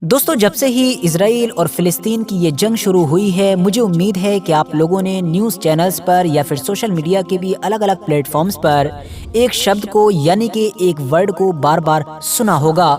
दोस्तों, जब से ही इसराइल और फ़िलिस्तीन की ये जंग शुरू हुई है, मुझे उम्मीद है कि आप लोगों ने न्यूज़ चैनल्स पर या फिर सोशल मीडिया के भी अलग-अलग प्लेटफॉर्म्स पर एक शब्द को यानी कि एक वर्ड को बार-बार सुना होगा,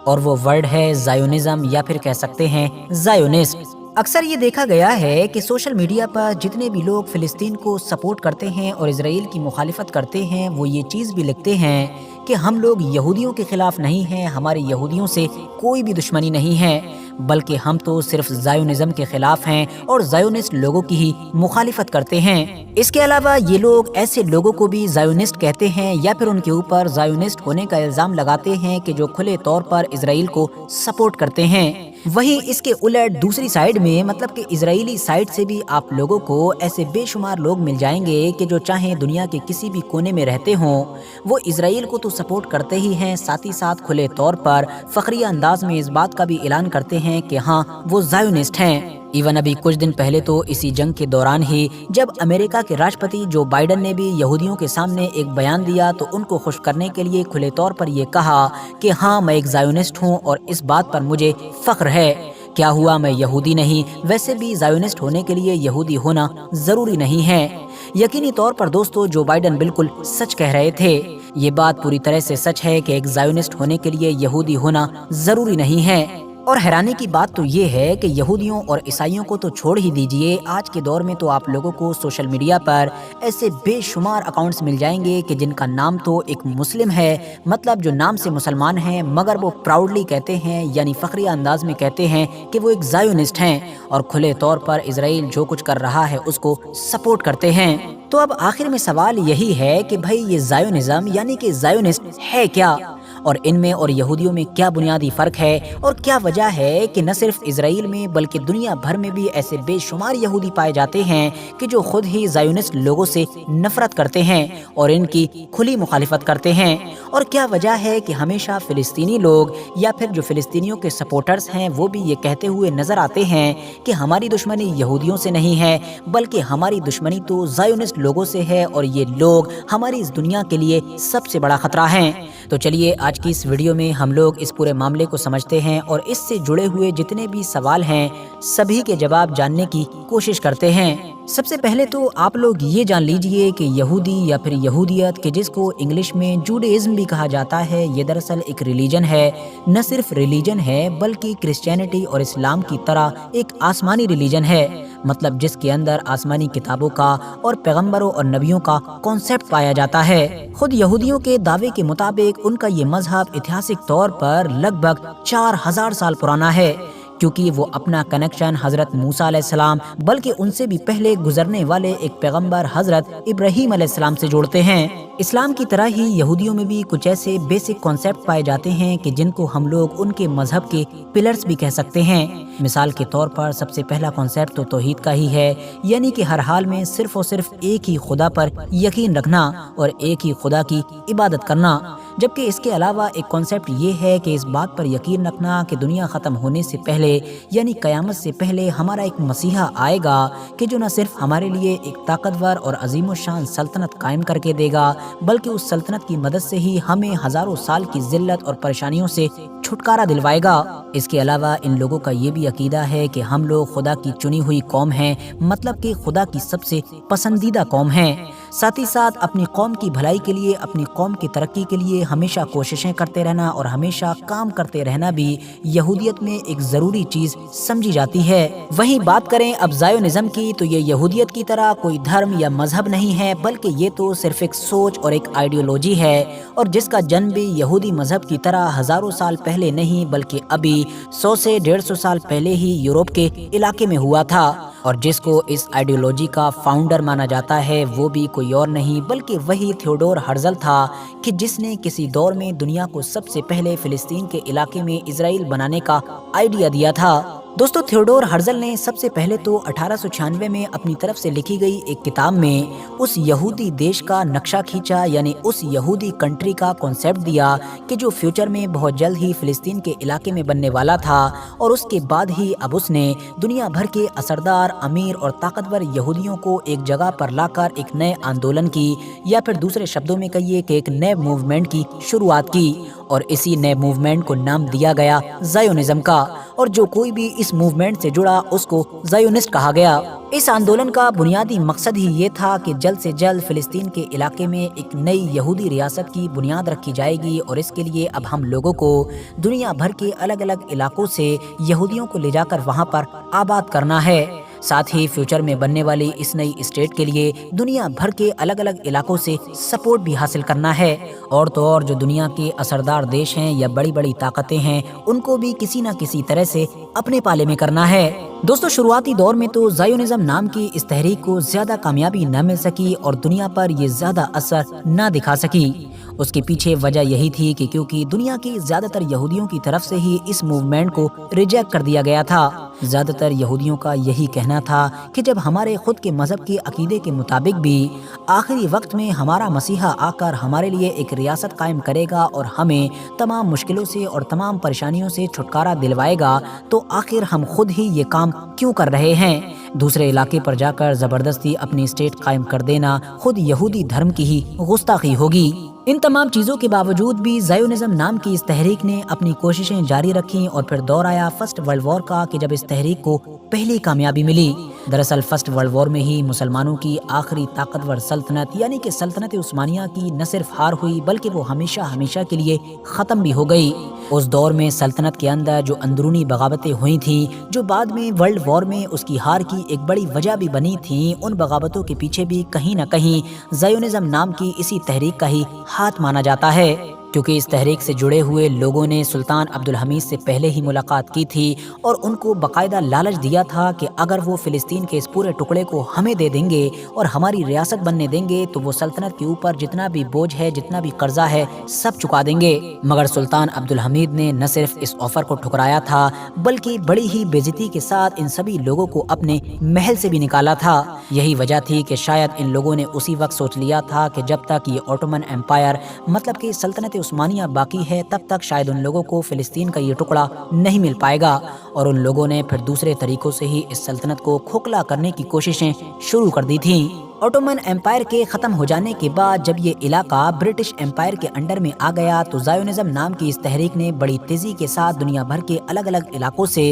और वो वर्ड है ज़ायोनिज़्म या फिर कह सकते हैं ज़ायोनिस्ट। अक्सर ये देखा गया है कि सोशल मीडिया पर जितने भी लोग फ़िलिस्तीन को सपोर्ट करते हैं और इसराइल की मुखालिफत करते हैं, वो ये चीज़ भी लिखते हैं कि हम लोग यहूदियों के खिलाफ नहीं हैं, हमारी यहूदियों से कोई भी दुश्मनी नहीं है, बल्कि हम तो सिर्फ ज़ायोनिज़्म के खिलाफ हैं और ज़ायोनिस्ट लोगों की ही मुखालिफत करते हैं। इसके अलावा ये लोग ऐसे लोगों को भी ज़ायोनिस्ट कहते हैं या फिर उनके ऊपर ज़ायोनिस्ट होने का इल्ज़ाम लगाते हैं कि जो खुले तौर पर इसराइल को सपोर्ट करते हैं। वहीं इसके उलट दूसरी साइड में मतलब कि इजरायली साइड से भी आप लोगों को ऐसे बेशुमार लोग मिल जाएंगे कि जो चाहे दुनिया के किसी भी कोने में रहते हों, वो इसराइल को तो सपोर्ट करते ही हैं, साथ ही साथ खुले तौर पर फखरिया अंदाज में इस बात का भी ऐलान करते हैं कि हाँ, वो ज़ायोनिस्ट हैं। इवन अभी कुछ दिन पहले तो इसी जंग के दौरान ही जब अमेरिका के राष्ट्रपति जो बाइडन ने भी यहूदियों के सामने एक बयान दिया, तो उनको खुश करने के लिए खुले तौर पर ये कहा कि हाँ, मैं एक ज़ायोनिस्ट हूँ और इस बात पर मुझे फख्र है। क्या हुआ, मैं यहूदी नहीं? वैसे भी ज़ायोनिस्ट होने के लिए यहूदी होना ज़रूरी नहीं है। यकीनी तौर पर दोस्तों, जो बाइडन बिल्कुल सच कह रहे थे। ये बात पूरी तरह से सच है कि एक ज़ायोनिस्ट होने के लिए यहूदी होना ज़रूरी नहीं है। और हैरानी की बात तो ये है कि यहूदियों और ईसाइयों को तो छोड़ ही दीजिए, आज के दौर में तो आप लोगों को सोशल मीडिया पर ऐसे बेशुमार अकाउंट्स मिल जाएंगे कि जिनका नाम तो एक मुस्लिम है, मतलब जो नाम से मुसलमान हैं, मगर वो प्राउडली कहते हैं यानी फखरिया अंदाज में कहते हैं कि वो एक ज़ायोनिस्ट हैं और खुले तौर पर इसराइल जो कुछ कर रहा है उसको सपोर्ट करते हैं। तो अब आखिर में सवाल यही है कि भाई, ये ज़ायोनिज़्म यानी कि ज़ायोनिस्ट है क्या, और इनमें और यहूदियों में क्या बुनियादी फ़र्क है, और क्या वजह है कि न सिर्फ इसराइल में बल्कि दुनिया भर में भी ऐसे बेशुमार यहूदी पाए जाते हैं कि जो खुद ही ज़ायोनिस्ट लोगों से नफरत करते हैं और इनकी खुली मुखालिफत करते हैं। और क्या वजह है कि हमेशा फ़िलिस्तीनी लोग या फिर जो फ़िलिस्तीनियों के सपोर्टर्स हैं वो भी ये कहते हुए नज़र आते हैं कि हमारी दुश्मनी यहूदियों से नहीं है, बल्कि हमारी दुश्मनी तो ज़ायोनिस्ट लोगों से है, और ये लोग हमारी इस दुनिया के लिए सबसे बड़ा खतरा हैं। तो चलिए, आज की इस वीडियो में हम लोग इस पूरे मामले को समझते हैं और इससे जुड़े हुए जितने भी सवाल हैं सभी के जवाब जानने की कोशिश करते हैं। सबसे पहले तो आप लोग ये जान लीजिए कि यहूदी या फिर यहूदियत के जिसको इंग्लिश में जूडाइज्म भी कहा जाता है, ये दरअसल एक रिलीजन है। न सिर्फ रिलीजन है बल्कि क्रिश्चियनिटी और इस्लाम की तरह एक आसमानी रिलीजन है, मतलब जिसके अंदर आसमानी किताबों का और पैगंबरों और नबियों का कॉन्सेप्ट पाया जाता है। खुद यहूदियों के दावे के मुताबिक उनका ये मजहब ऐतिहासिक तौर पर लगभग 4000 साल पुराना है, क्योंकि वो अपना कनेक्शन हज़रत मूसा अलैहिस्सलाम बल्कि उनसे भी पहले गुजरने वाले एक पैगंबर हज़रत इब्राहीम अलैहिस्सलाम से जोड़ते हैं। इस्लाम की तरह ही यहूदियों में भी कुछ ऐसे बेसिक कॉन्सेप्ट पाए जाते हैं कि जिनको हम लोग उनके मजहब के पिलर्स भी कह सकते हैं। मिसाल के तौर पर सबसे पहला कॉन्सेप्ट तो तौहीद का ही है, यानी कि हर हाल में सिर्फ और सिर्फ एक ही खुदा पर यकीन रखना और एक ही खुदा की इबादत करना। जबकि इसके अलावा एक कॉन्सेप्ट ये है कि इस बात पर यकीन रखना कि दुनिया ख़त्म होने से पहले यानी क़यामत से पहले हमारा एक मसीहा आएगा कि जो न सिर्फ हमारे लिए एक ताकतवर और अजीमुशान सल्तनत कायम करके देगा, बल्कि उस सल्तनत की मदद से ही हमें हज़ारों साल की जिल्लत और परेशानियों से छुटकारा दिलवाएगा। इसके अलावा इन लोगों का ये भी अकीदा है कि हम लोग खुदा की चुनी हुई कौम हैं, मतलब कि खुदा की सबसे पसंदीदा कौम हैं। साथ ही साथ अपनी कौम की भलाई के लिए, अपनी कौम की तरक्की के लिए हमेशा कोशिशें करते रहना और हमेशा काम करते रहना भी यहूदियत में एक ज़रूरी चीज़ समझी जाती है। वहीं बात करें अब ज़ायोनिज़्म की, तो ये यहूदियत की तरह कोई धर्म या मजहब नहीं है, बल्कि ये तो सिर्फ एक सोच और एक आइडियोलॉजी है, और जिसका जन्म भी यहूदी मजहब की तरह हज़ारों साल पहले नहीं बल्कि अभी 100 से 150 साल पहले ही यूरोप के इलाके में हुआ था। और जिसको इस आइडियोलॉजी का फाउंडर माना जाता है वो भी कोई और नहीं बल्कि वही थियोडोर हर्जल था, कि जिसने किसी दौर में दुनिया को सबसे पहले फ़िलिस्तीन के इलाके में इजराइल बनाने का आइडिया दिया था। दोस्तों, थियोडोर हर्जल ने सबसे पहले तो 1896 में अपनी तरफ से लिखी गई एक किताब में उस यहूदी देश का नक्शा खींचा, यानी उस यहूदी कंट्री का कॉन्सेप्ट दिया कि जो फ्यूचर में बहुत जल्द ही फ़िलिस्तीन के इलाके में बनने वाला था। और उसके बाद ही अब उसने दुनिया भर के असरदार, अमीर और ताकतवर यहूदियों को एक जगह पर लाकर एक नए आंदोलन की, या फिर दूसरे शब्दों में कहिए कि एक नए मूवमेंट की शुरुआत की। और इसी नए मूवमेंट को नाम दिया गया ज़ायोनिज़्म का, और जो कोई भी इस मूवमेंट से जुड़ा उसको ज़ायोनिस्ट कहा गया। इस आंदोलन का बुनियादी मकसद ही ये था कि जल्द से जल्द फिलिस्तीन के इलाके में एक नई यहूदी रियासत की बुनियाद रखी जाएगी, और इसके लिए अब हम लोगों को दुनिया भर के अलग अलग इलाकों से यहूदियों को ले जाकर वहाँ पर आबाद करना है। साथ ही फ्यूचर में बनने वाली इस नई स्टेट के लिए दुनिया भर के अलग अलग इलाकों से सपोर्ट भी हासिल करना है, और तो और जो दुनिया के असरदार देश हैं या बड़ी बड़ी ताकतें हैं उनको भी किसी न किसी तरह से अपने पाले में करना है। दोस्तों, शुरुआती दौर में तो ज़ायोनिज़्म नाम की इस तहरीक को ज्यादा कामयाबी न मिल सकी और दुनिया पर ये ज्यादा असर न दिखा सकी। उसके पीछे वजह यही थी कि क्योंकि दुनिया के ज्यादातर यहूदियों की तरफ से ही इस मूवमेंट को रिजेक्ट कर दिया गया था। ज्यादातर यहूदियों का यही कहना था कि जब हमारे खुद के मजहब के अकीदे के मुताबिक भी आखिरी वक्त में हमारा मसीहा आकर हमारे लिए एक रियासत कायम करेगा और हमें तमाम मुश्किलों से और तमाम परेशानियों से छुटकारा दिलवाएगा, तो आखिर हम खुद ही ये काम क्यों कर रहे हैं। दूसरे इलाके पर जाकर जबरदस्ती अपनी स्टेट कायम कर देना खुद यहूदी धर्म की ही गुस्ताखी होगी। इन तमाम चीज़ों के बावजूद भी ज़ायोनिज़्म नाम की इस तहरीक ने अपनी कोशिशें जारी रखी और फिर दौर आया फर्स्ट वर्ल्ड वॉर का कि जब इस तहरीक को पहली कामयाबी मिली। दरअसल फर्स्ट वर्ल्ड वॉर में ही मुसलमानों की आखिरी ताकतवर सल्तनत यानी कि सल्तनत उस्मानिया की न सिर्फ हार हुई बल्कि वो हमेशा हमेशा के लिए ख़त्म भी हो गई। उस दौर में सल्तनत के अंदर जो अंदरूनी बगावतें हुई थी, जो बाद में वर्ल्ड वॉर में उसकी हार की एक बड़ी वजह भी बनी थी, उन बगावतों के पीछे भी कहीं न कहीं ज़ायोनिज़्म नाम की इसी तहरीक का ही हाथ माना जाता है, क्योंकि इस तहरीक से जुड़े हुए लोगों ने सुल्तान अब्दुल हमीद से पहले ही मुलाकात की थी और उनको बाकायदा लालच दिया था कि अगर वो फिलिस्तीन के इस पूरे टुकड़े को हमें दे देंगे और हमारी रियासत बनने देंगे तो वो सल्तनत के ऊपर जितना भी बोझ है, जितना भी कर्जा है, सब चुका देंगे। मगर सुल्तान अब्दुल हमीद ने न सिर्फ इस ऑफर को ठुकराया था बल्कि बड़ी ही बेइज्जती के साथ इन सभी लोगों को अपने महल से भी निकाला था। यही वजह थी कि शायद इन लोगों ने उसी वक्त सोच लिया था कि जब तक ये ऑटोमन एम्पायर मतलब कि सल्तनत उस्मानिया बाकी है तब तक शायद उन लोगों को फिलिस्तीन का ये टुकड़ा नहीं मिल पाएगा, और उन लोगों ने फिर दूसरे तरीकों से ही इस सल्तनत को खोखला करने की कोशिशें शुरू कर दी थी। ऑटोमन एम्पायर के ख़त्म हो जाने के बाद जब ये इलाका ब्रिटिश एम्पायर के अंडर में आ गया तो ज़ायोनिज़्म नाम की इस तहरीक ने बड़ी तेज़ी के साथ दुनिया भर के अलग अलग इलाकों से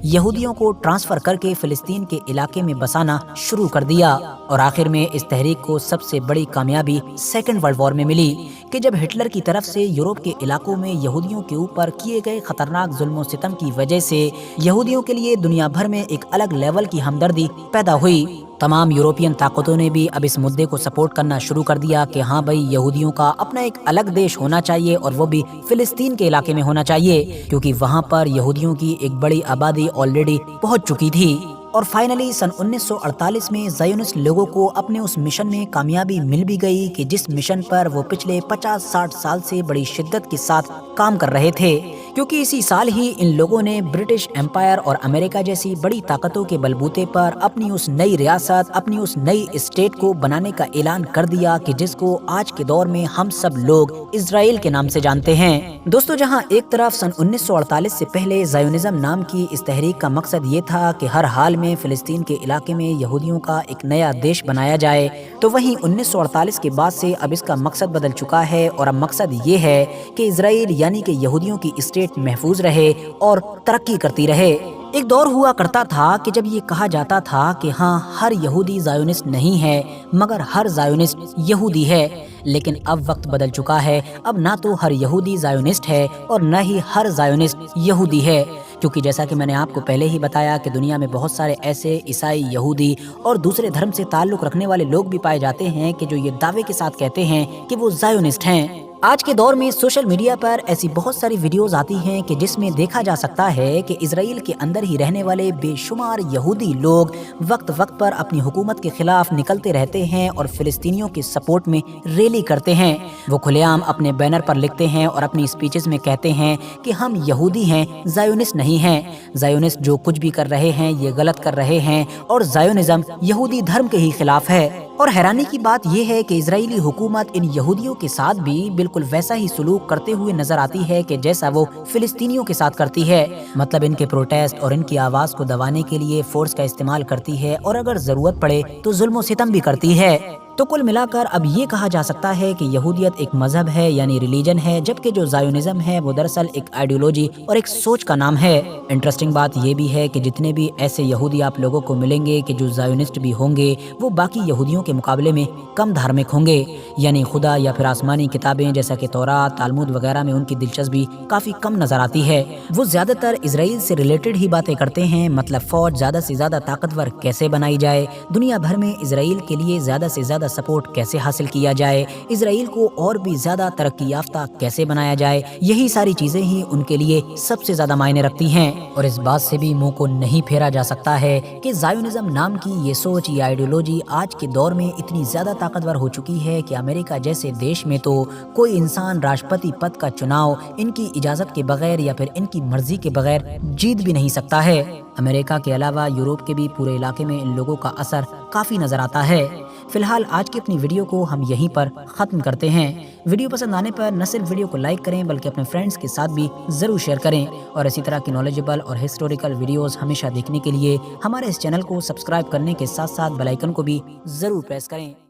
यहूदियों को ट्रांसफ़र करके फ़िलिस्तीन के इलाके में बसाना शुरू कर दिया। और आखिर में इस तहरीक को सबसे बड़ी कामयाबी सेकेंड वर्ल्ड वॉर में मिली कि जब हिटलर की तरफ से यूरोप के इलाकों में यहूदियों के ऊपर किए गए खतरनाक जुल्म सितम की वजह से यहूदियों के लिए दुनिया भर में एक अलग लेवल की हमदर्दी पैदा हुई। तमाम यूरोपियन ताकतों ने भी अब इस मुद्दे को सपोर्ट करना शुरू कर दिया कि हाँ भाई, यहूदियों का अपना एक अलग देश होना चाहिए और वो भी फिलिस्तीन के इलाके में होना चाहिए, क्योंकि वहाँ पर यहूदियों की एक बड़ी आबादी ऑलरेडी पहुँच चुकी थी। और फाइनली सन 1948 में ज़ायोनिस्ट लोगों को अपने उस मिशन में कामयाबी मिल भी गई कि जिस मिशन पर वो पिछले 50-60 साल से बड़ी शिद्दत के साथ काम कर रहे थे, क्योंकि इसी साल ही इन लोगों ने ब्रिटिश एम्पायर और अमेरिका जैसी बड़ी ताकतों के बलबूते पर अपनी उस नई रियासत, अपनी उस नई स्टेट को बनाने का ऐलान कर दिया कि जिसको आज के दौर में हम सब लोग इजराइल के नाम से जानते हैं। दोस्तों, जहां एक तरफ सन 1948 से पहले ज़ायोनिज़्म नाम की इस तहरीक का मकसद ये था कि हर हाल में फिलिस्तीन के इलाके में यहूदियों का एक नया देश बनाया जाए, तो वहीं 1948 के बाद से अब इसका मकसद बदल चुका है और अब मकसद ये है कि इजराइल यानी कि यहूदियों की स्टेट महफूज रहे और तरक्की करती रहे। एक दौर हुआ करता था कि जब ये कहा जाता था कि हाँ, हर यहूदी ज़ायोनिस्ट नहीं है मगर हर ज़ायोनिस्ट यहूदी है, लेकिन अब वक्त बदल चुका है। अब ना तो हर यहूदी ज़ायोनिस्ट है और न ही हर ज़ायोनिस्ट यहूदी है, क्योंकि जैसा कि मैंने आपको पहले ही बताया कि दुनिया में बहुत सारे ऐसे ईसाई, यहूदी और दूसरे धर्म से ताल्लुक़ रखने वाले लोग भी पाए जाते हैं कि जो ये दावे के साथ कहते हैं कि वो ज़ायोनिस्ट हैं। आज के दौर में सोशल मीडिया पर ऐसी बहुत सारी वीडियोस आती हैं कि जिसमें देखा जा सकता है कि इजराइल के अंदर ही रहने वाले बेशुमार यहूदी लोग वक्त वक्त पर अपनी हुकूमत के खिलाफ निकलते रहते हैं और फिलिस्तीनियों के सपोर्ट में रैली करते हैं। वो खुलेआम अपने बैनर पर लिखते हैं और अपनी स्पीचेस में कहते हैं कि हम यहूदी हैं, ज़ायोनिस्ट नहीं हैं। ज़ायोनिस्ट जो कुछ भी कर रहे हैं ये गलत कर रहे हैं और ज़ायोनिज़्म यहूदी धर्म के ही खिलाफ है। और हैरानी की बात यह है कि इजरायली हुकूमत इन यहूदियों के साथ भी बिल्कुल वैसा ही सलूक करते हुए नजर आती है कि जैसा वो फिलिस्तीनियों के साथ करती है। मतलब इनके प्रोटेस्ट और इनकी आवाज को दबाने के लिए फोर्स का इस्तेमाल करती है और अगर जरूरत पड़े तो जुल्म सितम भी करती है। तो कुल मिलाकर अब ये कहा जा सकता है कि यहूदियत एक मजहब है यानी रिलीजन है, जबकि जो ज़ायोनिज़्म है वो दरअसल एक आइडियोलॉजी और एक सोच का नाम है। इंटरेस्टिंग बात ये भी है कि जितने भी ऐसे यहूदी आप लोगों को मिलेंगे कि जो ज़ायोनिस्ट भी होंगे वो बाकी यहूदियों के मुकाबले में कम धार्मिक होंगे, यानी खुदा या फिर आसमानी किताबें जैसा कि तौरात, तालमुद वगैरह में उनकी दिलचस्पी काफ़ी कम नज़र आती है। वो ज़्यादातर इसराइल से रिलेटेड ही बातें करते हैं, मतलब फ़ौज ज़्यादा से ज़्यादा ताकतवर कैसे बनाई जाए, दुनिया भर में इसराइल के लिए ज़्यादा से ज़्यादा सपोर्ट कैसे हासिल किया जाए, इसराइल को और भी ज़्यादा तरक्की याफ्ता कैसे बनाया जाए, यही सारी चीज़ें ही उनके लिए सबसे ज़्यादा मायने रखती हैं। और इस बात से भी मुंह को नहीं फेरा जा सकता है कि ज़ायोनिज़्म नाम की ये सोच, ये आइडियोलॉजी आज के दौर में इतनी ज़्यादा ताकतवर हो चुकी है कि अमेरिका जैसे देश में तो कोई इंसान राष्ट्रपति पद का चुनाव इनकी इजाज़त के बगैर या फिर इनकी मर्जी के बगैर जीत भी नहीं सकता है। अमेरिका के अलावा यूरोप के भी पूरे इलाके में इन लोगों का असर काफ़ी नज़र आता है। फिलहाल आज की अपनी वीडियो को हम यहीं पर ख़त्म करते हैं। वीडियो पसंद आने पर न सिर्फ वीडियो को लाइक करें बल्कि अपने फ्रेंड्स के साथ भी ज़रूर शेयर करें, और इसी तरह की नॉलेजेबल और हिस्टोरिकल वीडियोस हमेशा देखने के लिए हमारे इस चैनल को सब्सक्राइब करने के साथ साथ बेल आइकन को भी ज़रूर प्रेस करें।